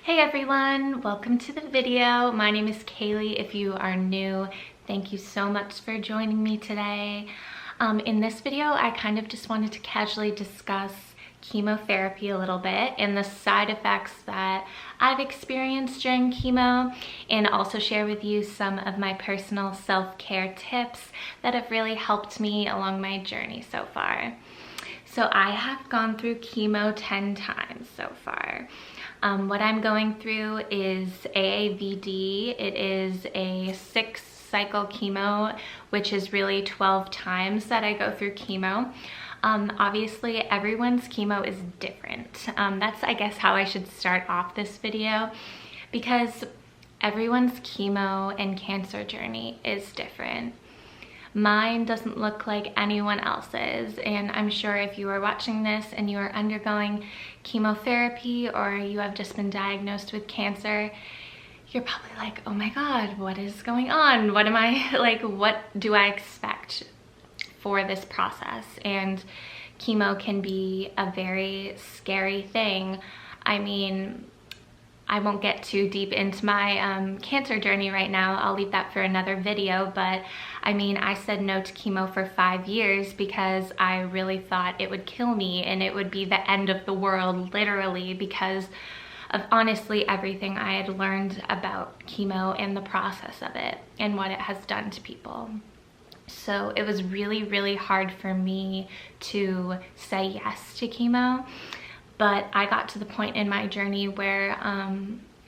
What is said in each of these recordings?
Hey everyone, welcome to the video. My name is Kaeleigh. If you are new, thank you so much for joining me today. In this video, I kind of just wanted to casually discuss chemotherapy a little bit and the side effects that I've experienced during chemo, and also share with you some of my personal self-care tips that have really helped me along my journey so far. So I have gone through chemo 10 times so far. What I'm going through is AAVD. It is a 6-cycle chemo, which is really 12 times that I go through chemo. Obviously, everyone's chemo is different. That's, I guess, how I should start off this video, because everyone's chemo and cancer journey is different. Mine doesn't look like anyone else's, and I'm sure if you are watching this and you are undergoing chemotherapy or you have just been diagnosed with cancer, you're probably like, oh my God, what is going on? What do I expect for this process? And chemo can be a very scary thing. I mean, I won't get too deep into my cancer journey right now. I'll leave that for another video. But I mean, I said no to chemo for 5 years because I really thought it would kill me and it would be the end of the world, literally, because of honestly everything I had learned about chemo and the process of it and what it has done to people. So it was really, really hard for me to say yes to chemo. But I got to the point in my journey where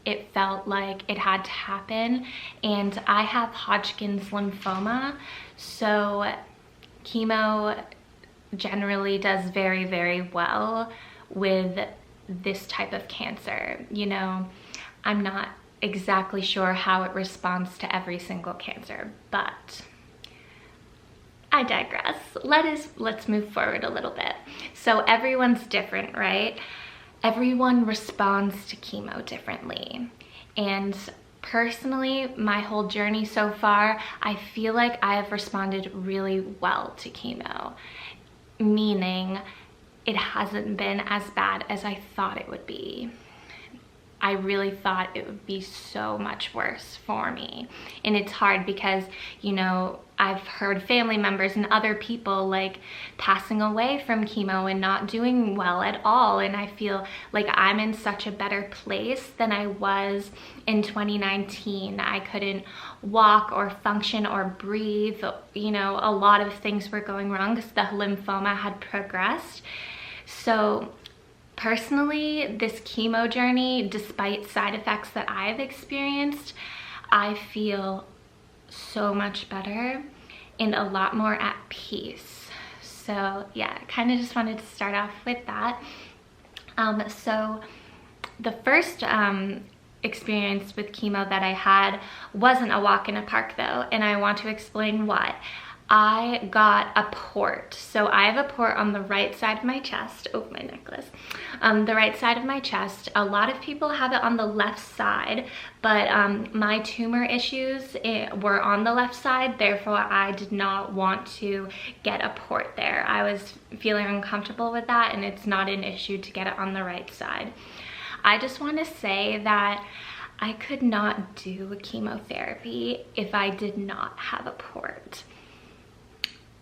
it felt like it had to happen. And I have Hodgkin's lymphoma, so chemo generally does very, very well with this type of cancer. You know, I'm not exactly sure how it responds to every single cancer, but I digress. Let's move forward a little bit. So everyone's different, right? Everyone responds to chemo differently. And personally, my whole journey so far, I feel like I have responded really well to chemo, meaning it hasn't been as bad as I thought it would be. I really thought it would be so much worse for me. And it's hard because, you know, I've heard family members and other people like passing away from chemo and not doing well at all. And I feel like I'm in such a better place than I was in 2019. I couldn't walk or function or breathe. You know, a lot of things were going wrong because the lymphoma had progressed. So personally, this chemo journey, despite side effects that I've experienced, I feel so much better and a lot more at peace. So yeah, I kind of just wanted to start off with that. So the first experience with chemo that I had wasn't a walk in a park though, and I want to explain why. I got a port. So I have a port on the right side of my chest. Oh, my necklace. The right side of my chest. A lot of people have it on the left side, but my tumor issues were on the left side. Therefore, I did not want to get a port there. I was feeling uncomfortable with that, and it's not an issue to get it on the right side. I just want to say that I could not do chemotherapy if I did not have a port.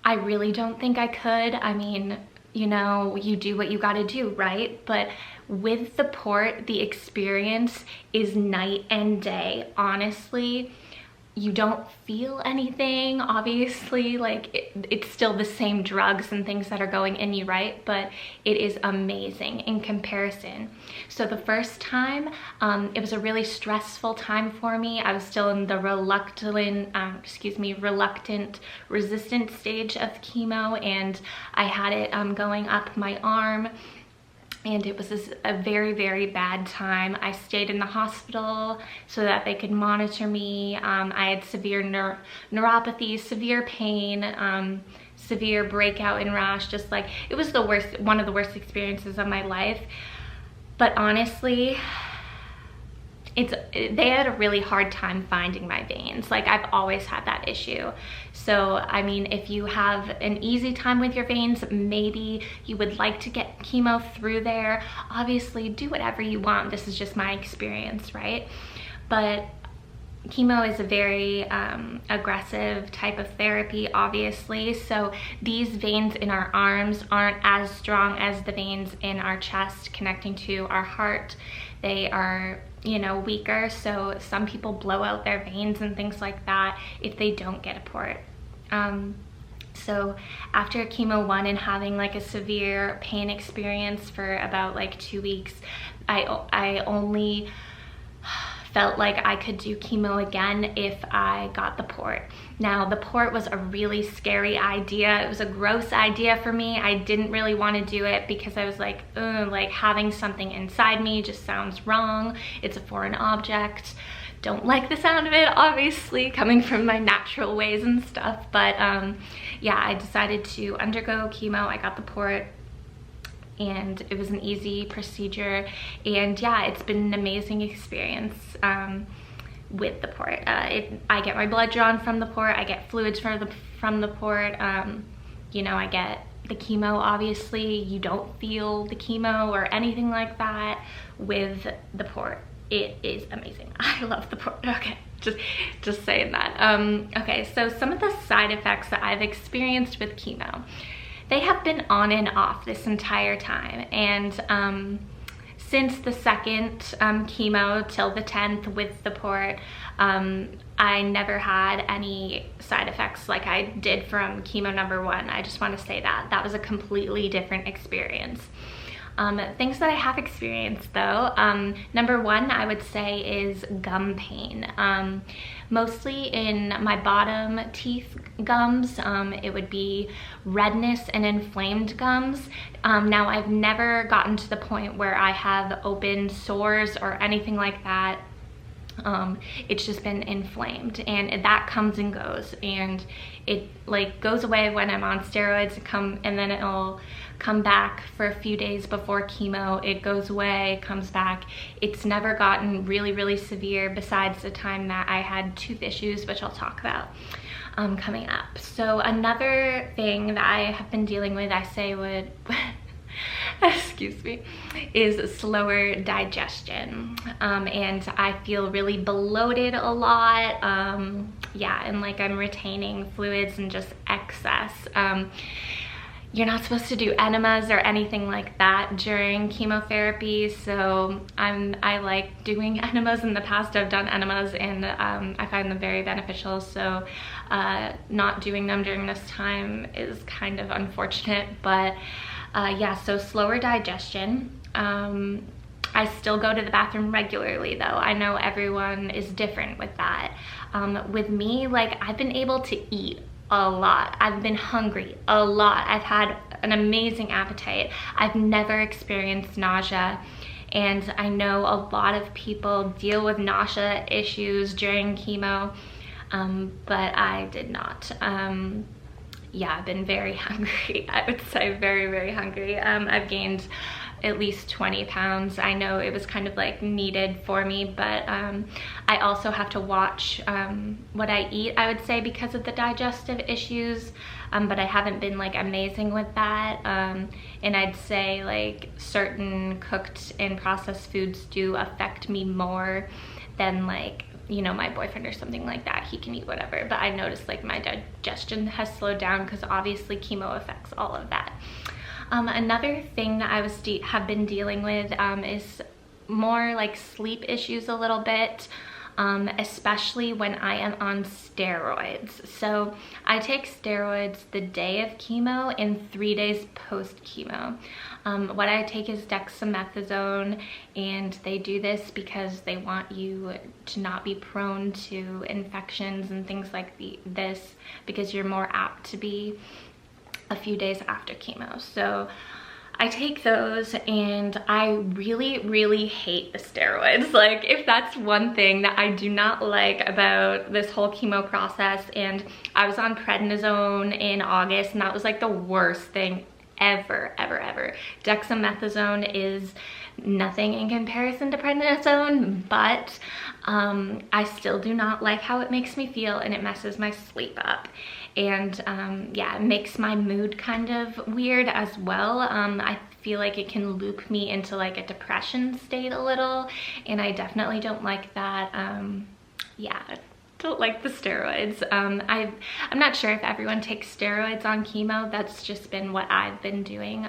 I really don't think I could. I mean, you know, you do what you gotta do, right? But with the port, the experience is night and day. Honestly, you don't feel anything, obviously, like it's still the same drugs and things that are going in you, right? But it is amazing in comparison. So the first time, it was a really stressful time for me. I was still in the reluctant, resistant stage of chemo, and I had it going up my arm. And it was a very, very bad time. I stayed in the hospital so that they could monitor me. I had severe neuropathy, severe pain, severe breakout and rash. Just like, it was the worst, one of the worst experiences of my life. But honestly, they had a really hard time finding my veins. Like, I've always had that issue. So, I mean, if you have an easy time with your veins, maybe you would like to get chemo through there. Obviously, do whatever you want. This is just my experience, right? But chemo is a very aggressive type of therapy, obviously. So these veins in our arms aren't as strong as the veins in our chest connecting to our heart. They are, you know, weaker. So some people blow out their veins and things like that if they don't get a port. So after chemo 1 and having like a severe pain experience for about like 2 weeks, I only felt like I could do chemo again if I got the port. Now, the port was a really scary idea. It was a gross idea for me. I didn't really want to do it because I was like, like having something inside me just sounds wrong. It's a foreign object. Don't like the sound of it, obviously, coming from my natural ways and stuff. But yeah, I decided to undergo chemo. I got the port, and it was an easy procedure. And yeah, it's been an amazing experience with the port. I get my blood drawn from the port. I get fluids from the port. You know, I get the chemo. Obviously, you don't feel the chemo or anything like that with the port. It is amazing. I love the port. Okay, just saying that. Okay, so some of the side effects that I've experienced with chemo, they have been on and off this entire time. And since the second chemo till the 10th with the port, I never had any side effects like I did from chemo number 1. I just want to say that was a completely different experience. Things that I have experienced though, number 1 I would say is gum pain. Mostly in my bottom teeth gums. It would be redness and inflamed gums. Now, I've never gotten to the point where I have open sores or anything like that. It's just been inflamed, and that comes and goes, and it like goes away when I'm on steroids and then it'll come back for a few days before chemo. It goes away, comes back. It's never gotten really severe besides the time that I had tooth issues, which I'll talk about coming up. So another thing that I have been dealing with, I say would excuse me, is slower digestion. And I feel really bloated a lot. Yeah, and like I'm retaining fluids and just excess. You're not supposed to do enemas or anything like that during chemotherapy, so I like doing enemas. In the past I've done enemas, and I find them very beneficial, so not doing them during this time is kind of unfortunate. But yeah, so slower digestion. I still go to the bathroom regularly though. I know everyone is different with that. With me, like, I've been able to eat a lot. I've been hungry a lot. I've had an amazing appetite. I've never experienced nausea, and I know a lot of people deal with nausea issues during chemo, but I did not. Yeah, I've been very hungry. I would say very hungry. I've gained at least 20 pounds. I know it was kind of like needed for me, but I also have to watch what I eat, I would say, because of the digestive issues, but I haven't been like amazing with that. And I'd say like certain cooked and processed foods do affect me more than like, you know, my boyfriend or something like that. He can eat whatever, but I noticed like my digestion has slowed down because obviously chemo affects all of that. Another thing that I have been dealing with is more like sleep issues a little bit, especially when I am on steroids. So I take steroids the day of chemo and 3 days post chemo. What I take is dexamethasone, and they do this because they want you to not be prone to infections and things like this, because you're more apt to be a few days after chemo. So I take those, and I really hate the steroids. Like, if that's one thing that I do not like about this whole chemo process, and I was on prednisone in August, and that was like the worst thing ever, ever, ever. Dexamethasone is nothing in comparison to prednisone, but I still do not like how it makes me feel, and it messes my sleep up. And yeah, it makes my mood kind of weird as well. I feel like it can loop me into like a depression state a little, and I definitely don't like that. Yeah, don't like the steroids. I'm not sure if everyone takes steroids on chemo. That's just been what I've been doing,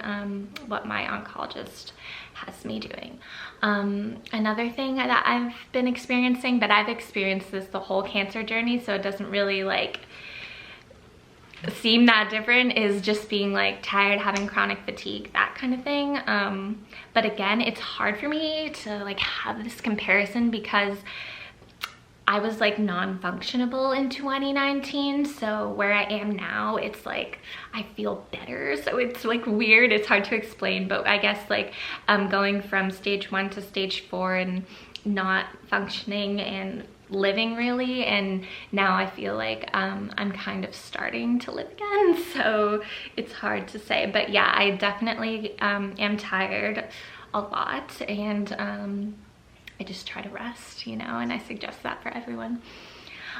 what my oncologist has me doing. Another thing that I've been experiencing, but I've experienced this the whole cancer journey, so it doesn't really like seem that different, is just being like tired, having chronic fatigue, that kind of thing. But again, it's hard for me to like have this comparison because I was like non-functionable in 2019, so where I am now, it's like I feel better. So it's like weird, it's hard to explain, but I guess like going from stage 1 to stage 4 and not functioning and living really, and now I feel like I'm kind of starting to live again, so it's hard to say. But yeah, I definitely am tired a lot, and I just try to rest, you know, and I suggest that for everyone.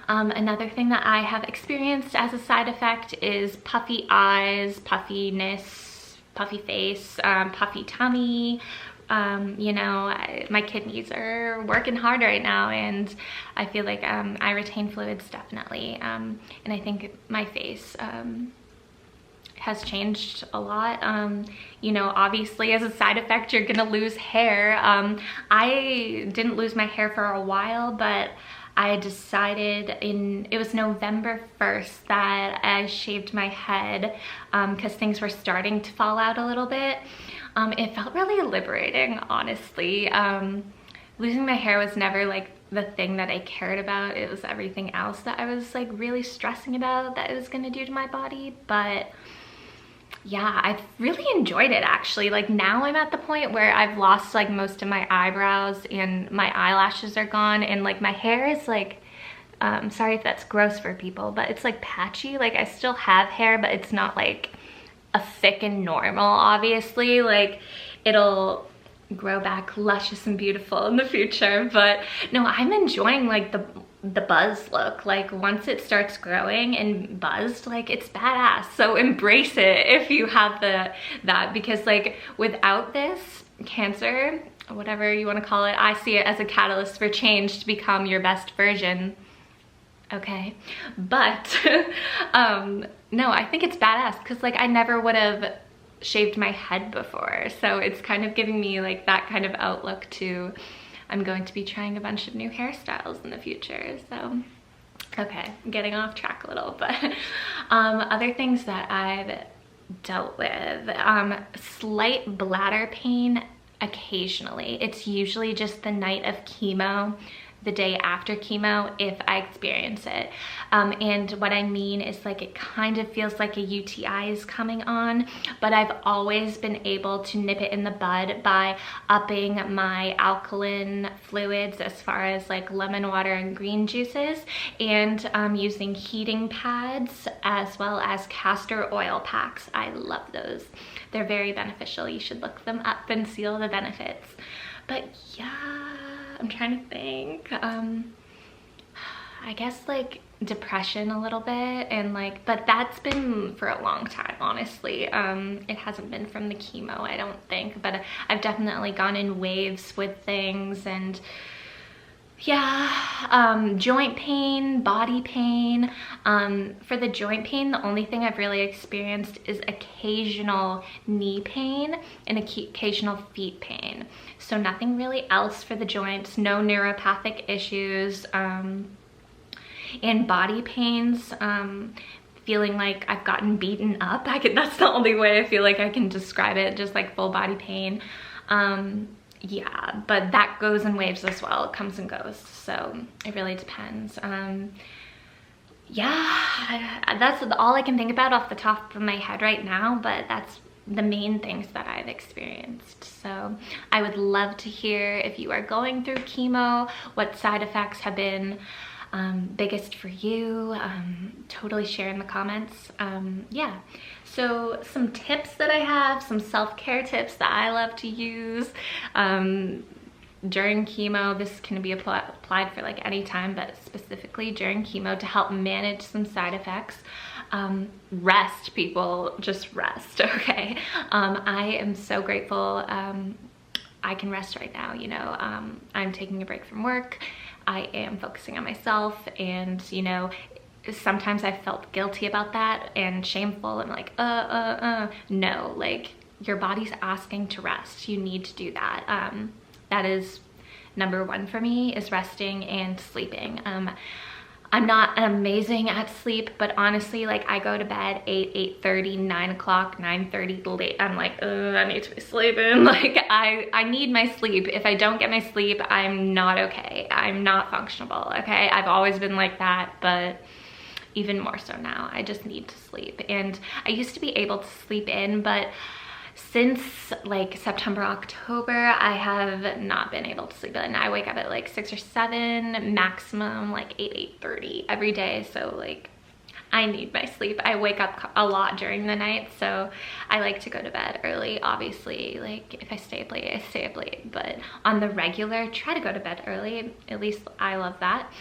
Another thing that I have experienced as a side effect is puffy eyes, puffiness, puffy face, puffy tummy. You know, my kidneys are working hard right now, and I feel like I retain fluids definitely, and I think my face has changed a lot. You know, obviously as a side effect, you're gonna lose hair. I didn't lose my hair for a while, but I decided it was November 1st that I shaved my head because things were starting to fall out a little bit. It felt really liberating, honestly. Losing my hair was never like the thing that I cared about. It was everything else that I was like really stressing about that it was gonna do to my body. But yeah, I really enjoyed it actually. Like now I'm at the point where I've lost like most of my eyebrows and my eyelashes are gone, and like my hair is like, sorry if that's gross for people, but it's like patchy. Like I still have hair, but it's not like a thick and normal, obviously. Like it'll grow back luscious and beautiful in the future, but no, I'm enjoying like the buzz look. Like once it starts growing and buzzed, like it's badass. So embrace it if you have that, because like without this cancer, whatever you want to call it, I see it as a catalyst for change to become your best version. Okay, but no, I think it's badass because like I never would have shaved my head before, so it's kind of giving me like that kind of outlook to I'm going to be trying a bunch of new hairstyles in the future. So okay, I'm getting off track a little, but other things that I've dealt with, slight bladder pain occasionally. It's usually just the night of chemo, the day after chemo, if I experience it. And what I mean is like it kind of feels like a UTI is coming on, but I've always been able to nip it in the bud by upping my alkaline fluids as far as like lemon water and green juices, and using heating pads as well as castor oil packs. I love those. They're very beneficial. You should look them up and see all the benefits. But yeah, I'm trying to think. I guess like depression a little bit, and like, but that's been for a long time, honestly. It hasn't been from the chemo, I don't think, but I've definitely gone in waves with things. And yeah, joint pain, body pain. For the joint pain, the only thing I've really experienced is occasional knee pain and occasional feet pain. So nothing really else for the joints, no neuropathic issues. And body pains, feeling like I've gotten beaten up. That's the only way I feel like I can describe it, just like full body pain. Yeah, but that goes in waves as well. It comes and goes, so it really depends. Yeah, that's all I can think about off the top of my head right now, but that's the main things that I've experienced. So I would love to hear if you are going through chemo, what side effects have been biggest for you. Totally share in the comments. Yeah, so some tips that I have, some self-care tips that I love to use during chemo. This can be applied for like any time, but specifically during chemo to help manage some side effects. Rest, people, just rest. Okay. I am so grateful I can rest right now. You know, I'm taking a break from work. I am focusing on myself, and you know, sometimes I felt guilty about that and shameful and like no, like your body's asking to rest. You need to do that. That is number one for me, is resting and sleeping. I'm not amazing at sleep, but honestly, like I go to bed 8:30, 9 o'clock, 9:30 late. I'm like, I need to be sleeping. Like I need my sleep. If I don't get my sleep, I'm not okay. I'm not functionable, okay? I've always been like that, but even more so now. I just need to sleep. And I used to be able to sleep in, but since like September, October, I have not been able to sleep in. I wake up at like 6 or 7, maximum like 8:30 every day. So like I need my sleep. I wake up a lot during the night, so I like to go to bed early. Obviously, like if I stay up late, I stay up late, but on the regular, try to go to bed early. At least I love that.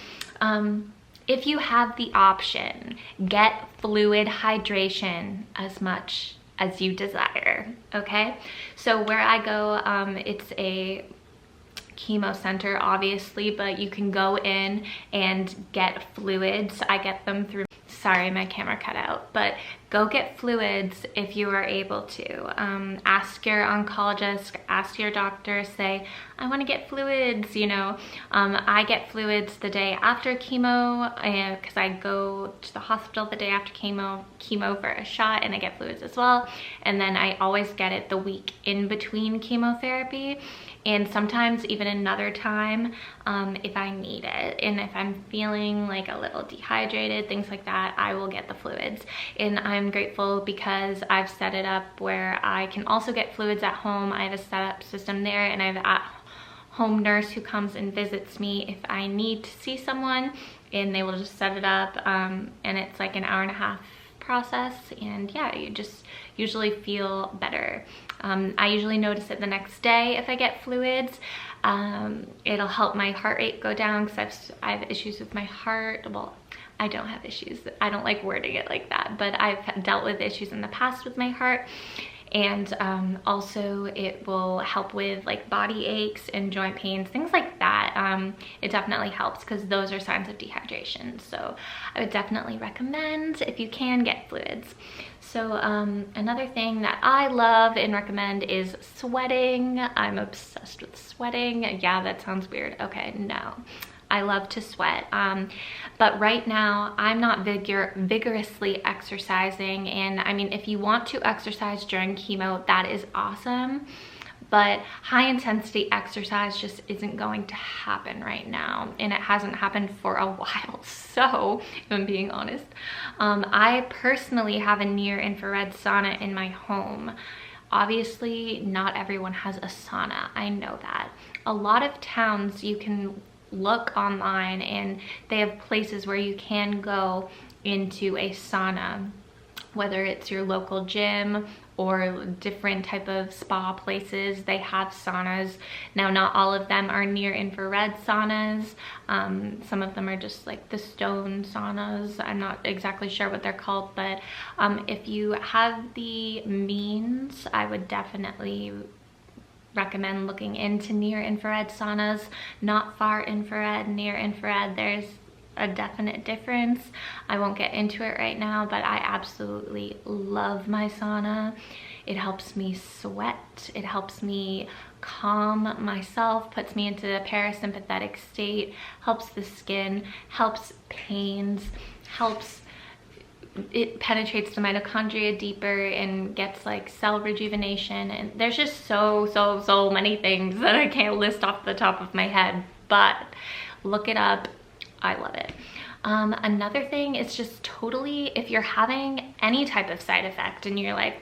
If you have the option, get fluid hydration as much as you desire, okay? So where I go, it's a chemo center, obviously, but you can go in and get fluids. I get them through, sorry, my camera cut out, but go get fluids if you are able to. Ask your oncologist, ask your doctor, say, I wanna get fluids, you know. I get fluids the day after chemo, because I go to the hospital the day after chemo for a shot, and I get fluids as well. And then I always get it the week in between chemotherapy, and sometimes even another time if I need it. And if I'm feeling like a little dehydrated, things like that, I will get the fluids. And I'm grateful because I've set it up where I can also get fluids at home. I have a setup system there, and I have an at-home nurse who comes and visits me if I need to see someone, and they will just set it up, and it's like an hour and a half process, and yeah, you just usually feel better. I usually notice it the next day if I get fluids. It'll help my heart rate go down because I have issues with my heart. Well, I don't have issues. I don't like wording it like that, but I've dealt with issues in the past with my heart. And also it will help with like body aches and joint pains, things like that. It definitely helps because those are signs of dehydration. So I would definitely recommend, if you can, get fluids. So another thing that I love and recommend is sweating. I'm obsessed with sweating. Yeah, that sounds weird. Okay, no. I love to sweat, but right now I'm not vigorously exercising. And I mean, if you want to exercise during chemo, that is awesome, but high intensity exercise just isn't going to happen right now, and it hasn't happened for a while. So if I'm being honest, I personally have a near infrared sauna in my home. Obviously not everyone has a sauna, I know that. A lot of towns, you can look online and they have places where you can go into a sauna, whether it's your local gym or different type of spa places. They have saunas. Now, not all of them are near infrared saunas. Some of them are just like the stone saunas. I'm not exactly sure what they're called, but if you have the means, I would definitely recommend looking into near infrared saunas. Not far infrared, near infrared, there's a definite difference. I won't get into it right now, but I absolutely love my sauna. It helps me sweat, it helps me calm myself, puts me into a parasympathetic state, helps the skin, helps pains, helps, it penetrates the mitochondria deeper and gets like cell rejuvenation. And there's just so many things that I can't list off the top of my head, but look it up. I love it. Another thing is just totally, if you're having any type of side effect and you're like,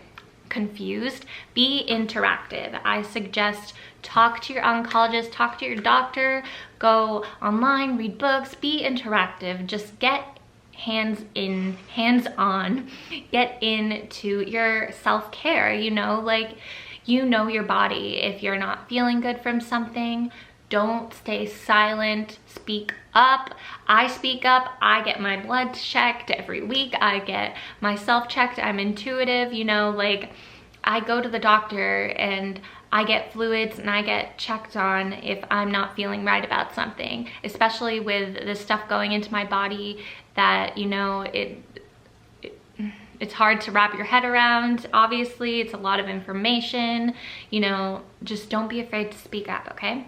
confused, be interactive. I suggest talk to your oncologist, talk to your doctor, go online, read books, be interactive. Just get hands-on, get into your self-care, you know, like, you know your body. If you're not feeling good from something, don't stay silent, speak up. I speak up, I get my blood checked every week, I get myself checked, I'm intuitive, you know, like, I go to the doctor and I get fluids and I get checked on if I'm not feeling right about something, especially with the stuff going into my body that, you know, it's hard to wrap your head around. Obviously, it's a lot of information, you know, just don't be afraid to speak up, okay?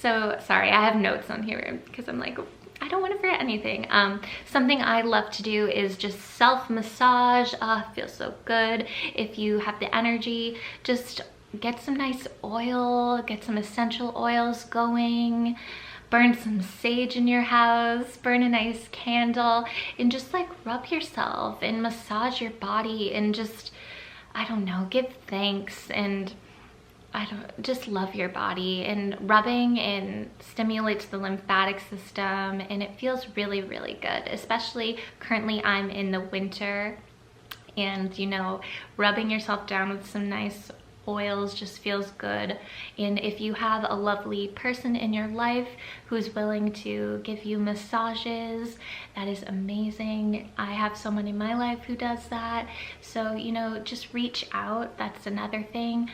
So sorry, I have notes on here because I'm like, I don't want to forget anything. Something I love to do is just self-massage. Feels so good. If you have the energy, just get some nice oil, get some essential oils going, burn some sage in your house, burn a nice candle, and just like rub yourself and massage your body and just, I don't know, give thanks and just love your body. And rubbing and stimulates the lymphatic system and it feels really, really good. Especially currently I'm in the winter and, you know, rubbing yourself down with some nice oils just feels good. And if you have a lovely person in your life who's willing to give you massages, that is amazing. I have someone in my life who does that. So, you know, just reach out. That's another thing.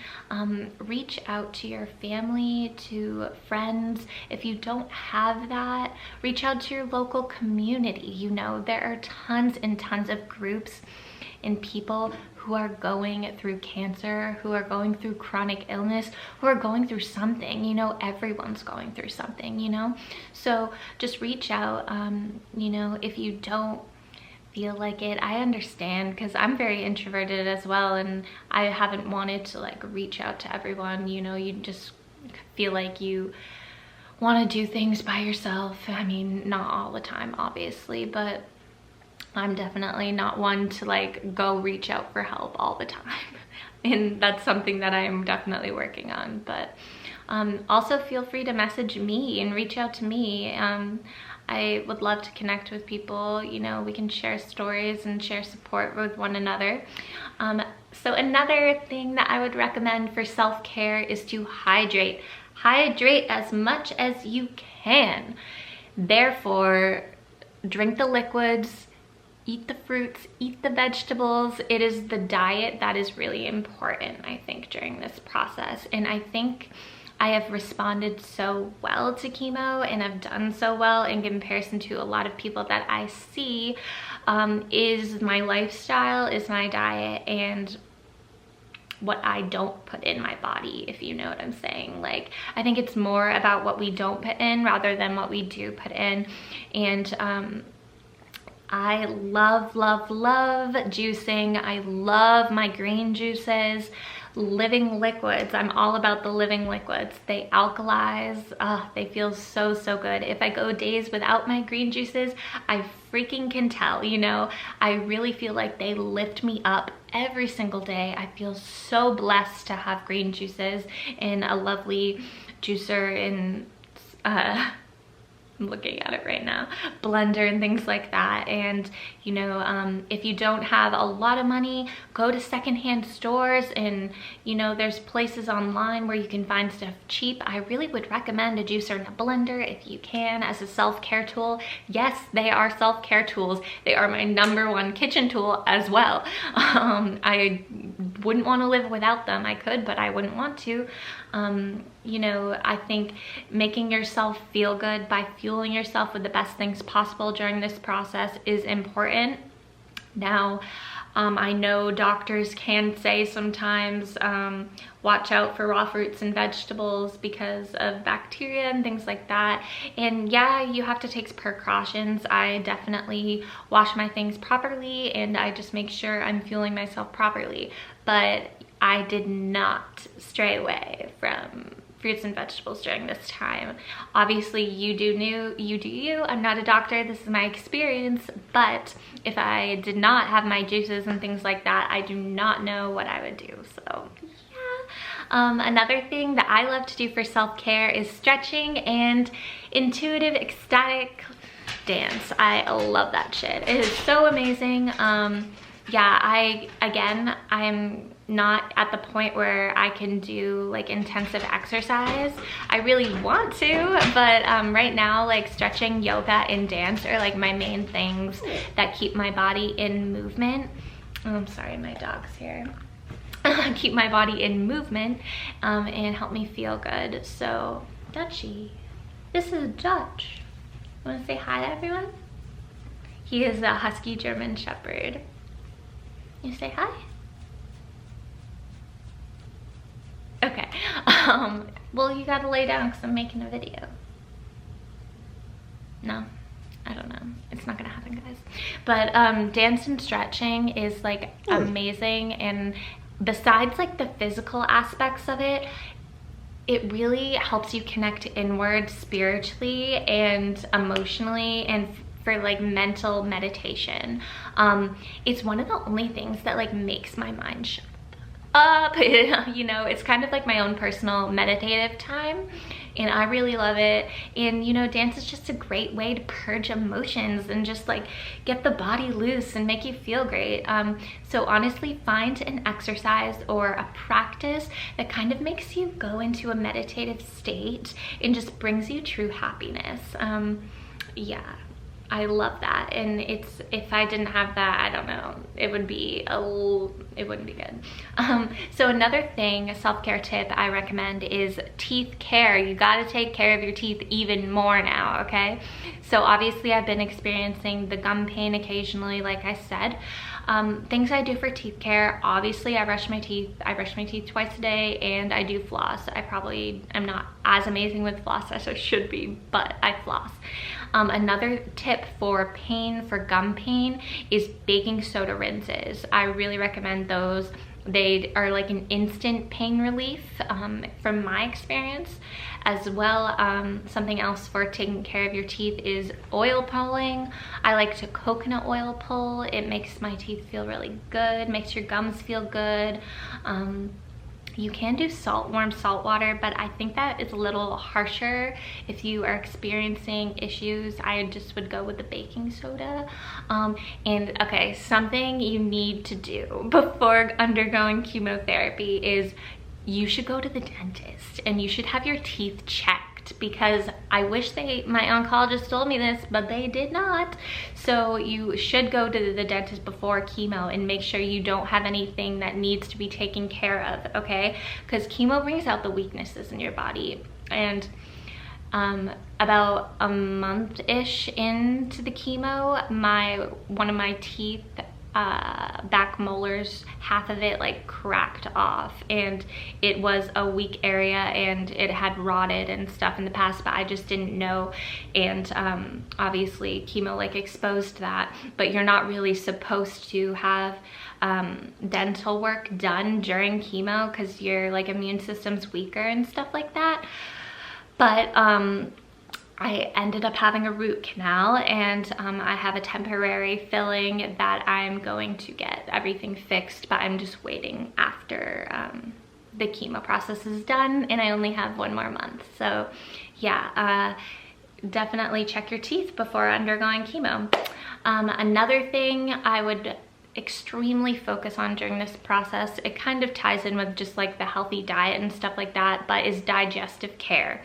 Reach out to your family, to friends. If you don't have that, reach out to your local community. You know, there are tons and tons of groups and people who are going through cancer, who are going through chronic illness, who are going through something, you know, everyone's going through something, you know? So just reach out, you know, if you don't feel like it, I understand, because I'm very introverted as well, and I haven't wanted to like reach out to everyone, you know, you just feel like you want to do things by yourself. I mean, not all the time, obviously, but I'm definitely not one to like go reach out for help all the time. And that's something that I'm definitely working on. But also feel free to message me and reach out to me. I would love to connect with people. You know, we can share stories and share support with one another. So another thing that I would recommend for self-care is to hydrate. Hydrate as much as you can. Therefore, drink the liquids, eat the fruits, eat the vegetables. It is the diet that is really important, I think, during this process. And I think I have responded so well to chemo and I've done so well in comparison to a lot of people that I see, is my lifestyle, is my diet, and what I don't put in my body, if you know what I'm saying. Like, I think it's more about what we don't put in rather than what we do put in. And I love, love, love juicing. I love my green juices, living liquids. I'm all about the living liquids. They alkalize. They feel so, so good. If I go days without my green juices, I freaking can tell, you know. I really feel like they lift me up every single day. I feel so blessed to have green juices and a lovely juicer and I'm looking at it right now, blender and things like that. And you know, if you don't have a lot of money, go to secondhand stores, and you know, there's places online where you can find stuff cheap. I really would recommend a juicer and a blender if you can, as a self-care tool. Yes, they are self-care tools. They are my #1 kitchen tool as well. I wouldn't want to live without them. I could, but I wouldn't want to. You know, I think making yourself feel good by fueling yourself with the best things possible during this process is important. Now, I know doctors can say sometimes, watch out for raw fruits and vegetables because of bacteria and things like that. And yeah, you have to take precautions. I definitely wash my things properly and I just make sure I'm fueling myself properly. But I did not stray away from fruits and vegetables during this time. Obviously, you do you. I'm not a doctor, this is my experience, but if I did not have my juices and things like that, I do not know what I would do. So yeah. Another thing that I love to do for self-care is stretching and intuitive ecstatic dance. I love that shit. It is so amazing. Yeah, I'm not at the point where I can do like intensive exercise. I really want to, but right now, like stretching, yoga, and dance are like my main things that keep my body in movement. Oh, I'm sorry, my dog's here. Keep my body in movement and help me feel good. So, Dutchie, this is Dutch. Want to say hi to everyone? He is a husky German shepherd. You say hi? Okay. Well, you gotta lay down because I'm making a video. No, I don't know. It's not gonna happen, guys. But dance and stretching is like amazing, and besides like the physical aspects of it, it really helps you connect inward spiritually and emotionally, and for like mental meditation. It's one of the only things that like makes my mind shut up. You know, it's kind of like my own personal meditative time, and I really love it. And you know, dance is just a great way to purge emotions and just like get the body loose and make you feel great. So honestly, find an exercise or a practice that kind of makes you go into a meditative state and just brings you true happiness. Yeah, I love that. And if I didn't have that, I don't know, it wouldn't be good. So another thing, a self-care tip I recommend is teeth care. You gotta take care of your teeth even more now, okay? So obviously I've been experiencing the gum pain occasionally, like I said. Things I do for teeth care, obviously I brush my teeth twice a day, and I do floss. I probably am not as amazing with floss as I should be, but I floss. Another tip for gum pain is baking soda rinses. I really recommend those. They are like an instant pain relief from my experience. As well, something else for taking care of your teeth is oil pulling. I like to coconut oil pull. It makes my teeth feel really good, makes your gums feel good. You can do warm salt water, but I think that is a little harsher. If you are experiencing issues, I just would go with the baking soda. And okay, something you need to do before undergoing chemotherapy is you should go to the dentist and you should have your teeth checked, because I wish my oncologist told me this, but they did not. So you should go to the dentist before chemo and make sure you don't have anything that needs to be taken care of, okay? Because chemo brings out the weaknesses in your body. And about a month-ish into the chemo, one of my teeth, back molars, half of it like cracked off, and it was a weak area and it had rotted and stuff in the past, but I just didn't know. And obviously chemo like exposed that, but you're not really supposed to have dental work done during chemo because your like immune system's weaker and stuff like that. But I ended up having a root canal, and I have a temporary filling that I'm going to get everything fixed, but I'm just waiting after the chemo process is done, and I only have 1 more month. So yeah, definitely check your teeth before undergoing chemo. Another thing I would extremely focus on during this process, it kind of ties in with just like the healthy diet and stuff like that, but is digestive care.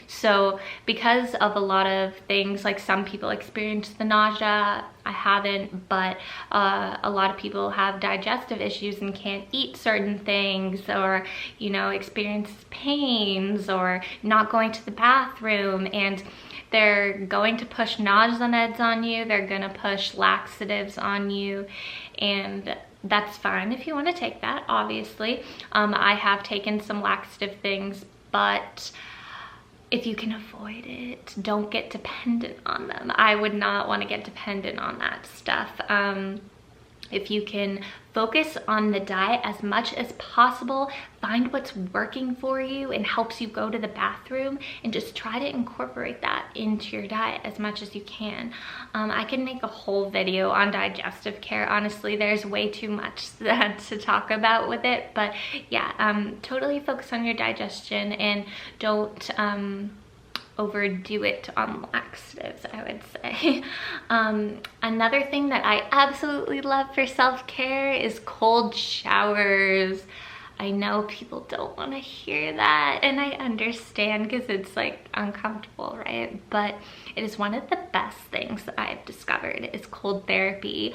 So because of a lot of things, like some people experience the nausea, I haven't, but a lot of people have digestive issues and can't eat certain things, or you know, experience pains or not going to the bathroom, and they're going to push nausea meds on you, they're gonna push laxatives on you, and that's fine if you want to take that, obviously. I have taken some laxative things, but if you can avoid it, don't get dependent on them. I would not want to get dependent on that stuff. If you can focus on the diet as much as possible, find what's working for you and helps you go to the bathroom, and just try to incorporate that into your diet as much as you can. I can make a whole video on digestive care. Honestly, there's way too much to talk about with it, but yeah, totally focus on your digestion and don't overdo it on laxatives, I would say. Another thing that I absolutely love for self-care is cold showers. I know people don't want to hear that, and I understand because it's like uncomfortable, right? But it is one of the best things that I've discovered is cold therapy.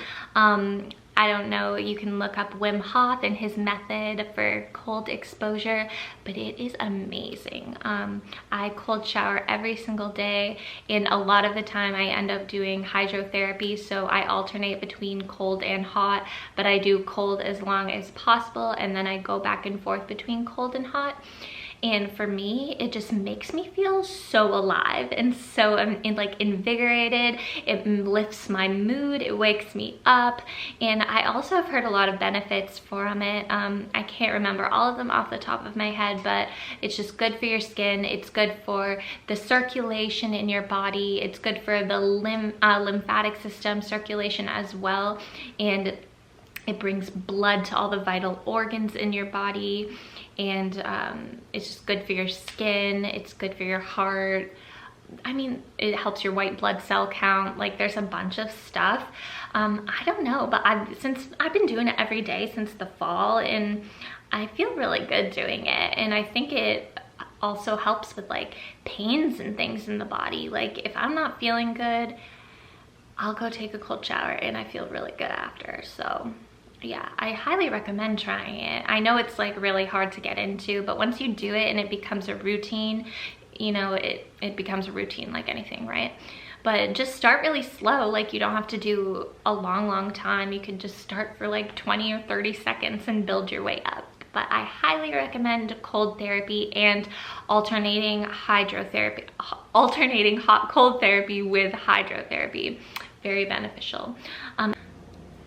I don't know, you can look up Wim Hof and his method for cold exposure, but it is amazing. I cold shower every single day, and a lot of the time I end up doing hydrotherapy, so I alternate between cold and hot, but I do cold as long as possible, and then I go back and forth between cold and hot. And for me, it just makes me feel so alive and so like invigorated. It lifts my mood, it wakes me up, and I also have heard a lot of benefits from it. I can't remember all of them off the top of my head, but it's just good for your skin, it's good for the circulation in your body, it's good for the lymphatic system circulation as well, and it brings blood to all the vital organs in your body, and it's just good for your skin, it's good for your heart. I mean, it helps your white blood cell count. Like, there's a bunch of stuff. I don't know, but since I've been doing it every day since the fall, and I feel really good doing it, and I think it also helps with like pains and things in the body. Like, if I'm not feeling good, I'll go take a cold shower and I feel really good after. So yeah, I highly recommend trying it. I know it's like really hard to get into, but once you do it and it becomes a routine, you know, it becomes a routine like anything, right? But just start really slow. Like, you don't have to do a long time. You can just start for like 20 or 30 seconds and build your way up. But I highly recommend cold therapy and alternating hot cold therapy with hydrotherapy. Very beneficial.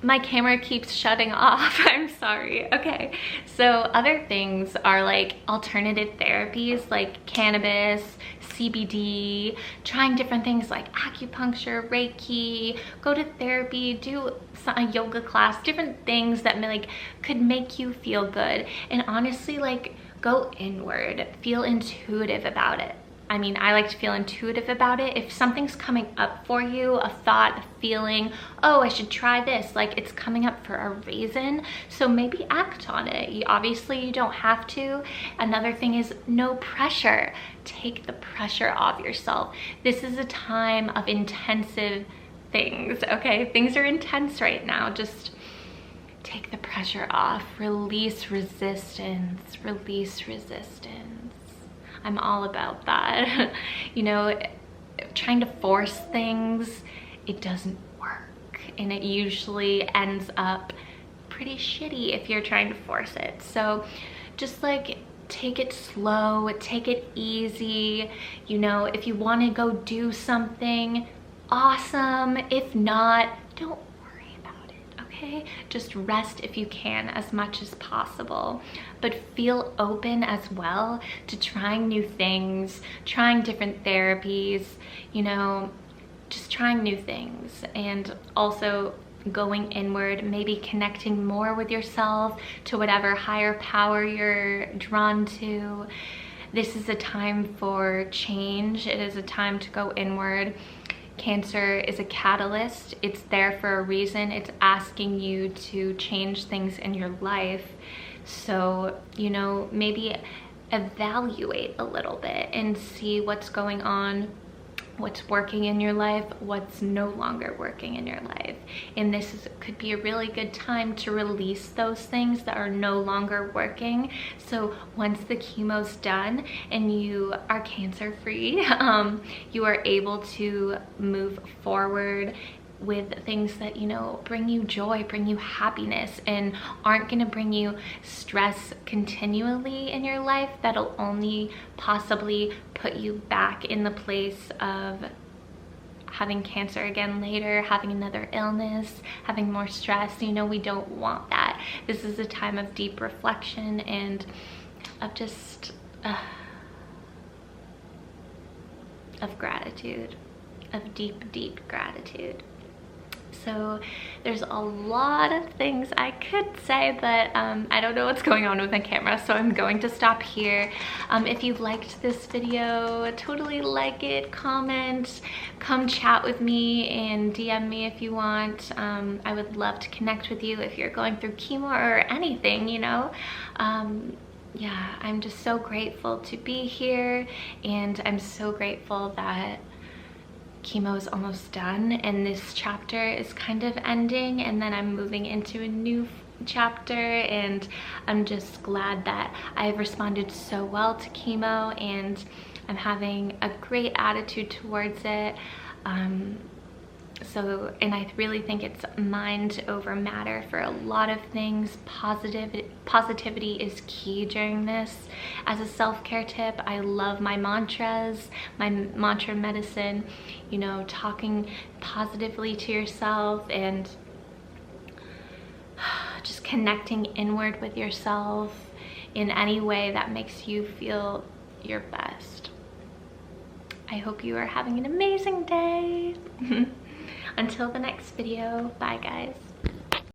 My camera keeps shutting off. I'm sorry. Okay, so other things are like alternative therapies like cannabis, CBD, trying different things like acupuncture, Reiki, go to therapy, do a yoga class, different things that like could make you feel good. And honestly, like, go inward, feel intuitive about it. I mean, I like to feel intuitive about it. If something's coming up for you, a thought, a feeling, oh, I should try this, like, it's coming up for a reason, so maybe act on it. Obviously, you don't have to. Another thing is no pressure. Take the pressure off yourself. This is a time of intensive things, okay? Things are intense right now. Just take the pressure off. Release resistance. Release resistance. I'm all about that. You know, trying to force things, it doesn't work. And it usually ends up pretty shitty if you're trying to force it. So just like take it slow, take it easy. You know, if you want to go do something, awesome. If not, don't worry about it, okay? Just rest if you can as much as possible. But feel open as well to trying new things, trying different therapies, you know, just trying new things. And also going inward, maybe connecting more with yourself, to whatever higher power you're drawn to. This is a time for change. It is a time to go inward. Cancer is a catalyst. It's there for a reason. It's asking you to change things in your life. So, you know, maybe evaluate a little bit and see what's going on, what's working in your life, what's no longer working in your life. And could be a really good time to release those things that are no longer working. So once the chemo's done and you are cancer free, you are able to move forward with things that, you know, bring you joy, bring you happiness, and aren't gonna bring you stress continually in your life. That'll only possibly put you back in the place of having cancer again later, having another illness, having more stress. You know, we don't want that. This is a time of deep reflection and of just of gratitude, of deep gratitude. So there's a lot of things I could say, but I don't know what's going on with my camera, so I'm going to stop here. If you liked this video, totally like it, comment, come chat with me and DM me if you want. I would love to connect with you if you're going through chemo or anything, you know. Yeah, I'm just so grateful to be here, and I'm so grateful that chemo is almost done and this chapter is kind of ending, and then I'm moving into a new chapter, and I'm just glad that I've responded so well to chemo and I'm having a great attitude towards it. And I really think it's mind over matter for a lot of things. Positivity is key during this. As a self-care tip, I love my mantras, my mantra medicine, you know, talking positively to yourself and just connecting inward with yourself in any way that makes you feel your best. I hope you are having an amazing day. Until the next video, bye guys.